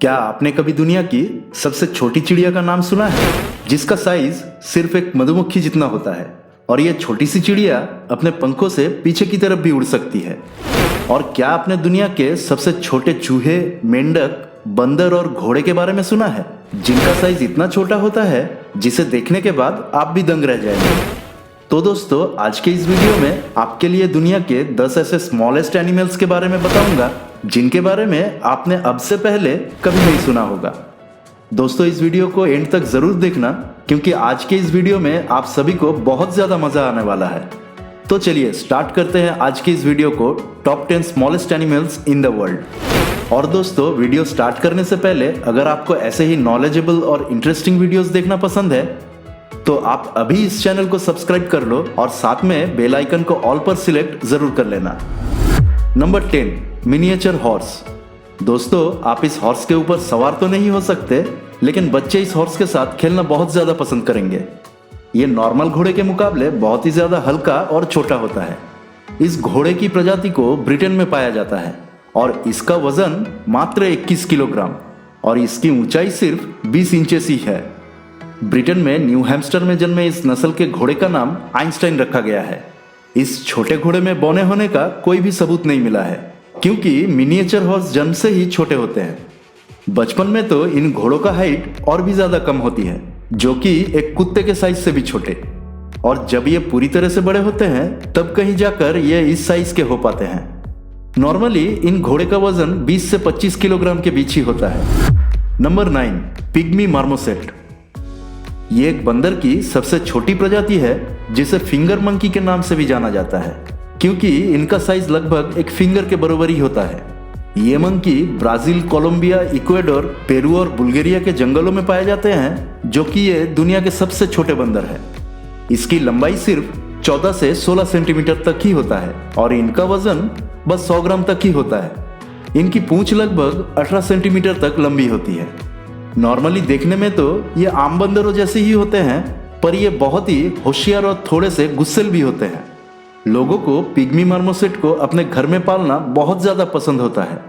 क्या आपने कभी दुनिया की सबसे छोटी चिड़िया का नाम सुना है, जिसका साइज सिर्फ एक मधुमक्खी जितना होता है और ये छोटी सी चिड़िया अपने पंखों से पीछे की तरफ भी उड़ सकती है। और क्या आपने दुनिया के सबसे छोटे चूहे, मेंढक, बंदर और घोड़े के बारे में सुना है, जिनका साइज इतना छोटा होता है जिसे देखने के बाद आप भी दंग रह जाएंगे। तो दोस्तों, आज के इस वीडियो में आपके लिए दुनिया के 10 ऐसे स्मॉलेस्ट एनिमल्स के बारे में बताऊंगा जिनके बारे में आपने अब से पहले कभी नहीं सुना होगा। दोस्तों, इस वीडियो को एंड तक जरूर देखना क्योंकि आज के इस वीडियो में आप सभी को बहुत ज्यादा मजा आने वाला है। तो चलिए स्टार्ट करते हैं आज की इस वीडियो को, top 10 smallest animals in the world. और दोस्तों, वीडियो स्टार्ट करने से पहले अगर आपको ऐसे ही नॉलेजेबल और इंटरेस्टिंग वीडियोस देखना पसंद है तो आप अभी इस चैनल को सब्सक्राइब कर लो और साथ में बेल आइकन को ऑल पर सिलेक्ट जरूर कर लेना। Number 10, miniature horse. दोस्तों, आप इस हॉर्स के ऊपर सवार तो नहीं हो सकते, लेकिन बच्चे इस हॉर्स के साथ खेलना बहुत ज्यादा पसंद करेंगे। ये नॉर्मल घोड़े के मुकाबले बहुत ही ज्यादा हल्का और छोटा होता है। इस घोड़े की प्रजाति को ब्रिटेन में पाया जाता है और इसका वजन मात्र 21 किलोग्राम और इसकी ऊंचाई सिर्फ 20 इंचेस ही है। ब्रिटेन में न्यू हैम्स्टर में जन्मे इस नस्ल के घोड़े का नाम आइंस्टाइन रखा गया है। इस छोटे घोड़े में बौने होने का कोई भी सबूत नहीं मिला है क्योंकि मिनिएचर हॉर्स जन्म से ही छोटे होते हैं। बचपन में तो इन घोड़ों का हाइट और भी ज्यादा कम होती है, जो कि एक कुत्ते के साइज से भी छोटे। और जब ये पूरी तरह से बड़े होते हैं तब कहीं जाकर ये इस साइज के हो पाते हैं। नॉर्मली इन घोड़े का वजन 20 से 25 किलोग्राम के बीच ही होता है। Number 9, pygmy marmoset. ये एक बंदर की सबसे छोटी प्रजाति है जिसे फिंगर मंकी के नाम से भी जाना जाता है क्योंकि इनका साइज लगभग एक फिंगर के बराबर ही होता है। ये monkey Brazil, Colombia, Ecuador, Peru और बुल्गारिया के जंगलों में पाए जाते हैं, जो कि ये दुनिया के सबसे छोटे बंदर है। इसकी लंबाई सिर्फ 14 से 16 सेंटीमीटर तक ही होता है और इनका वजन बस 100 ग्राम तक ही होता है। इनकी पूंछ लगभग 18 सेंटीमीटर तक लंबी होती है। नॉर्मली देखने में तो ये आम बंदरों जैसे ही होते हैं, पर ये बहुत ही होशियार और थोड़े से गुस्सैल भी होते हैं। लोगों को पिग्मी मार्मोसेट को अपने घर में पालना बहुत ज्यादा पसंद होता है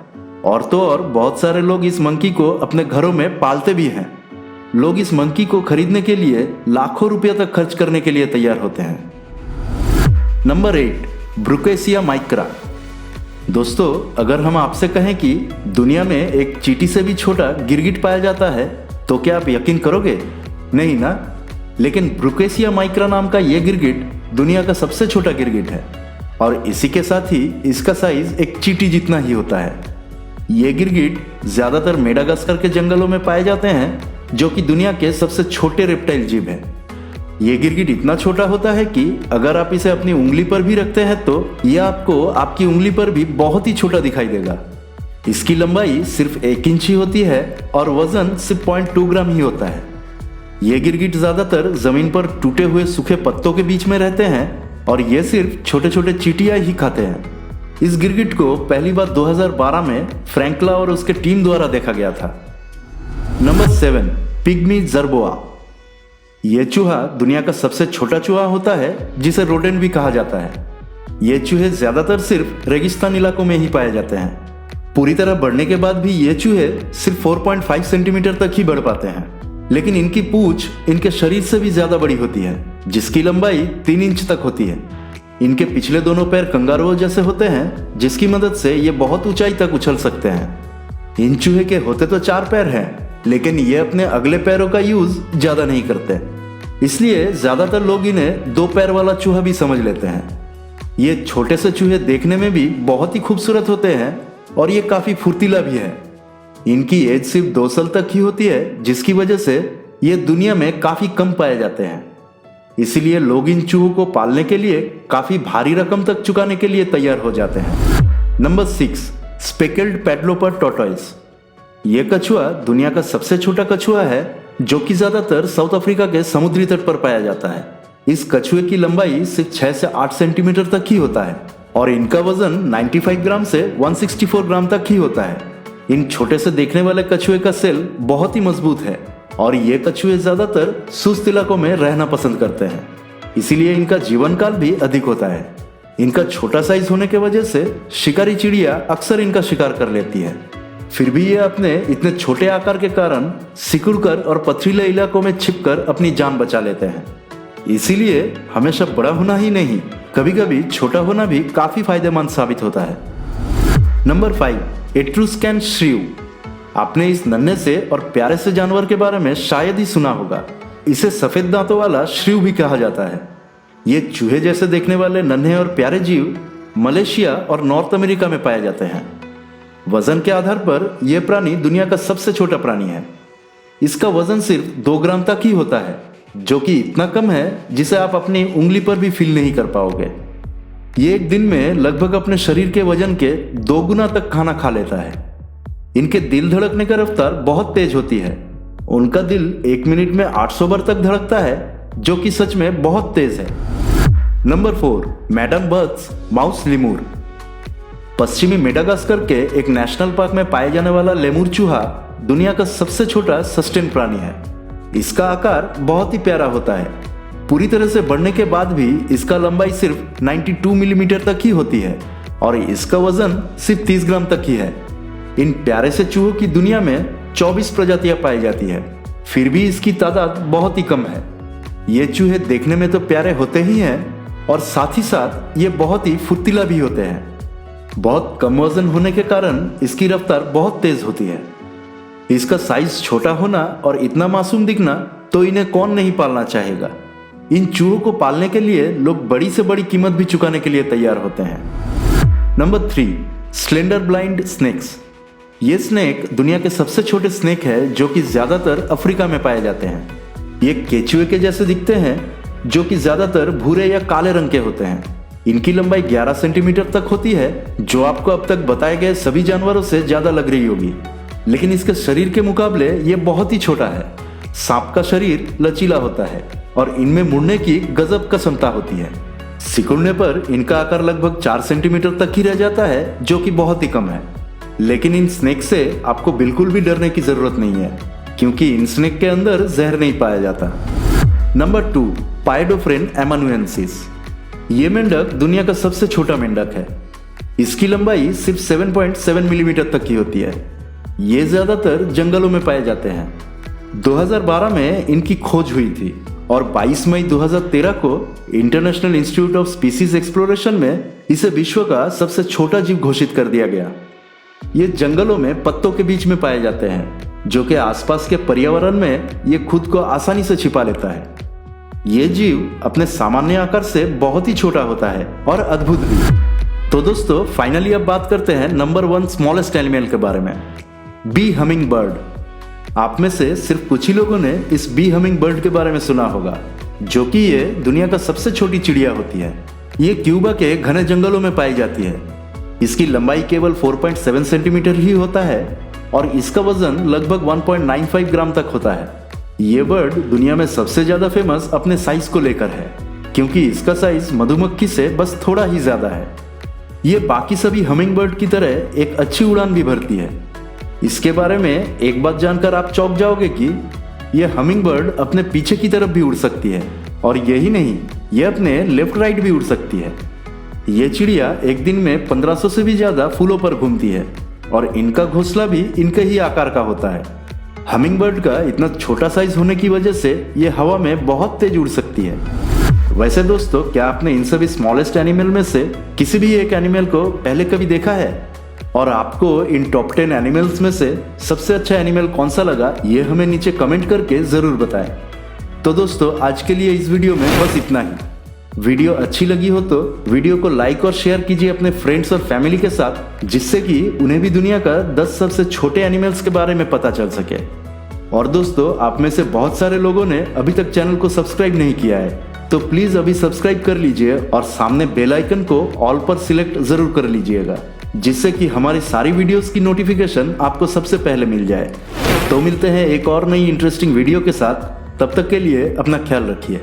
और तो और बहुत सारे लोग इस मंकी को अपने घरों में पालते भी हैं। लोग इस मंकी को खरीदने के लिए लाखों रुपया तक खर्च करने के लिए तैयार होते हैं। Number 8, Brookesia micra. दोस्तों, अगर हम आपसे कहें कि दुनिया में एक चींटी से भी छोटा गिरगिट पाया जाता है तो क्या आप यकीन करोगे? नहीं ना। लेकिन ब्रुकेसिया माइक्रा नाम का यह गिरगिट दुनिया का सबसे छोटा गिरगिट है और इसी के साथ ही इसका साइज एक चींटी जितना ही होता है। ये गिरगिट ज्यादातर मेडागास्कर के जंगलों में पाए जाते हैं, जो कि दुनिया के सबसे छोटे रेप्टाइल जीव है। ये गिरगिट इतना छोटा होता है कि अगर आप इसे अपनी उंगली पर भी रखते हैं तो यह आपको आपकी उंगली पर भी बहुत ही छोटा दिखाई देगा। इसकी लंबाई सिर्फ 1 इंच ही होती है और वजन सिर्फ 0.2 ग्राम ही होता है। ये गिरगिट ज्यादातर जमीन पर टूटे हुए सूखे पत्तों के बीच में रहते हैं और ये सिर्फ छोटे छोटे चींटियां ही खाते हैं। इस गिरगिट को पहली बार 2012 में फ्रैंकला और उसके टीम द्वारा देखा गया था। Number 7, pygmy jerboa. यह चूहा दुनिया का सबसे छोटा चूहा होता है जिसे रोडेंट भी कहा जाता है। ये चूहे ज्यादातर सिर्फ रेगिस्तान इलाकों में ही पाए जाते हैं। पूरी तरह बढ़ने के बाद भी ये चूहे सिर्फ 4.5 सेंटीमीटर तक ही बढ़ पाते हैं, लेकिन इनकी पूंछ इनके शरीर से भी ज्यादा बड़ी होती है, जिसकी लंबाई 3 इंच तक होती है। इनके पिछले दोनों पैर कंगारुओं जैसे होते हैं, जिसकी मदद से ये बहुत ऊंचाई तक उछल सकते हैं। इन चूहे के होते तो 4 पैर हैं, लेकिन ये अपने अगले पैरों का यूज ज्यादा नहीं करते, इसलिए ज्यादातर लोग इन्हें 2 पैर वाला चूहा भी समझ लेते हैं। ये छोटे से चूहे देखने में भी बहुत ही खूबसूरत होते हैं और ये काफी फुर्तीला भी है। इनकी एज सिर्फ 2 साल तक ही होती है, जिसकी वजह से ये दुनिया में काफी कम पाए जाते हैं। इसीलिए लोग इन चूहों को पालने के लिए काफी भारी रकम तक चुकाने के लिए तैयार हो जाते हैं। Number 6, speckled padloper tortoise. ये कछुआ दुनिया का सबसे छोटा कछुआ है, जो कि ज्यादातर साउथ अफ्रीका के समुद्री तट पर पाया जाता है। इस कछुए की लंबाई सिर्फ 6 से 8 सेंटीमीटर तक ही होता है और इनका वजन 95 ग्राम से 164 ग्राम तक ही होता है। इन छोटे से देखने वाले कछुए का सेल बहुत ही मजबूत है और ये कछुए ज्यादातर सुस्त इलाकों में रहना पसंद करते हैं, इसीलिए इनका जीवन काल भी अधिक होता है। इनका छोटा साइज होने की वजह से शिकारी चिड़िया अक्सर इनका शिकार कर लेती है। फिर भी ये अपने इतने छोटे आकार के कारण सिकुड़कर और पथरीले इलाकों में छिपकर अपनी जान बचा लेते हैं। इसीलिए हमेशा बड़ा होना ही नहीं, कभी कभी छोटा होना भी काफी फायदेमंद साबित होता है। नंबर 5, एट्रुस्कैन श्रीव। आपने इस नन्हे से और प्यारे से जानवर के बारे में शायद ही सुना होगा। इसे सफेद दांतों वाला श्रीव भी कहा जाता है। ये चूहे जैसे देखने वाले नन्हे और प्यारे जीव मलेशिया और नॉर्थ अमेरिका में पाए जाते हैं। वजन के आधार पर यह प्राणी दुनिया का सबसे छोटा प्राणी है। इसका वजन सिर्फ 2 ग्राम तक ही होता है, जो कि इतना कम है जिसे आप अपनी उंगली पर भी फील नहीं कर पाओगे। ये एक दिन में लगभग अपने शरीर के वजन के 2 गुना तक खाना खा लेता है। इनके दिल धड़कने का रफ्तार बहुत तेज होती है। उनका दिल 1 मिनट में 800 बार तक धड़कता है, जो कि सच में बहुत तेज है। Number 4, madam birds mouse lemur. पश्चिमी मेडागास्कर के एक नेशनल पार्क में पाए जाने वाला लेमूर चूहा दुनिया का सबसे छोटा सस्टेन प्राणी है। इसका आकार बहुत ही प्यारा होता है। पूरी तरह से बढ़ने के बाद भी इसका लंबाई सिर्फ 92 मिलीमीटर तक ही होती है और इसका वजन सिर्फ 30 ग्राम तक ही है। इन प्यारे से चूहों की दुनिया में 24 प्रजातियां पाई जाती है, फिर भी इसकी तादाद बहुत ही कम है। ये चूहे देखने में तो प्यारे होते ही हैं और साथ ही साथ ये बहुत ही फुर्तीला भी होते हैं। बहुत कम वजन होने के कारण इसकी रफ्तार बहुत तेज होती है। इसका साइज छोटा होना और इतना मासूम दिखना तो इन्हें कौन नहीं पालना चाहेगा। इन चूहों को पालने के लिए लोग बड़ी से बड़ी कीमत भी चुकाने के लिए तैयार होते हैं। Number 3, slender blind snakes. ये स्नेक दुनिया के सबसे छोटे स्नेक है, जो कि ज्यादातर अफ्रीका में पाए जाते हैं। ये केचुए के जैसे दिखते हैं, जो कि ज्यादातर भूरे या काले रंग के होते हैं। इनकी लंबाई 11 सेंटीमीटर तक होती है, जो आपको अब तक बताए गए सभी जानवरों से ज्यादा लग रही होगी, लेकिन इसके शरीर के मुकाबले ये बहुत ही छोटा है। सांप का शरीर लचीला होता है और इनमें मुड़ने की गजब का क्षमता होती है। सिकुड़ने पर इनका आकार लगभग 4 सेंटीमीटर तक ही रह जाता है, जो कि बहुत ही कम है। लेकिन इन स्नेक से आपको बिल्कुल भी डरने की जरूरत नहीं है, क्योंकि इन स्नेक के अंदर जहर नहीं पाया जाता। नंबर 2, पायडोफ्रेन एमानुएंसिस। ये मेंढक दुनिया का सबसे छोटा मेंढक है। इसकी लंबाई सिर्फ 7.7 मिलीमीटर तक की होती है। ये ज्यादातर जंगलों में पाए जाते हैं। 2012 में इनकी खोज हुई थी और 22 मई 2013 को international institute of species exploration में इसे विश्व का सबसे छोटा जीव घोषित कर दिया गया। ये जंगलों में पत्तों के बीच में पाए जाते हैं, जो कि आसपास के पर्यावरण में ये खुद को आसानी से छिपा लेता है। ये जीव अपने सामान्य आकार से बहुत ही छोटा होता है और अद्भुत भी। तो दोस्तों, फाइनली अब बात करते हैं नंबर 1 स्मॉलेस्ट एनिमल के बारे में, बी हमिंग बर्ड। आप में से सिर्फ कुछ ही लोगों ने इस बी हमिंग बर्ड के बारे में सुना होगा, जो कि ये दुनिया का सबसे छोटी चिड़िया होती है। ये क्यूबा के घने जंगलों में पाई जाती है। इसकी लंबाई केवल 4.7 सेंटीमीटर ही होता है और इसका वजन लगभग 1.95 ग्राम तक होता है। ये बर्ड दुनिया में सबसे ज्यादा फेमस अपने साइज को लेकर है, क्योंकि इसका साइज मधुमक्खी से बस थोड़ा ही ज्यादा है। ये बाकी सभी हमिंग बर्ड की तरह एक अच्छी उड़ान भी भरती है। इसके बारे में एक बात जानकर आप चौंक जाओगे कि यह हमिंग बर्ड अपने पीछे की तरफ भी उड़ सकती है, और यही नहीं, यह अपने लेफ्ट राइट भी उड़ सकती है। ये चिड़िया एक दिन में 1500 से भी ज्यादा फूलों पर घूमती है और इनका घोंसला भी इनके ही आकार का होता है। हमिंग बर्ड का इतना छोटा साइज होने की वजह से ये हवा में बहुत तेज उड़ सकती है। वैसे दोस्तों, क्या आपने इन सभी स्मॉलेस्ट एनिमल में से किसी भी एक एनिमल को पहले कभी देखा है? और आपको इन टॉप 10 एनिमल्स में से सबसे अच्छा एनिमल कौन सा लगा, ये हमें नीचे कमेंट करके जरूर बताएं। तो दोस्तों, आज के लिए इस वीडियो में बस इतना ही। वीडियो अच्छी लगी हो तो वीडियो को लाइक और शेयर कीजिए अपने फ्रेंड्स और फैमिली के साथ, जिससे कि उन्हें भी दुनिया का 10 सबसे छोटे एनिमल्स के बारे में पता चल सके। और दोस्तों, आप में से बहुत सारे लोगों ने अभी तक चैनल को सब्सक्राइब नहीं किया है, तो प्लीज अभी सब्सक्राइब कर लीजिए और सामने बेल आइकन को ऑल पर सिलेक्ट जरूर कर लीजिएगा, जिससे कि हमारी सारी वीडियोस की नोटिफिकेशन आपको सबसे पहले मिल जाए। तो मिलते हैं एक और नई इंटरेस्टिंग वीडियो के साथ। तब तक के लिए अपना ख्याल रखिए।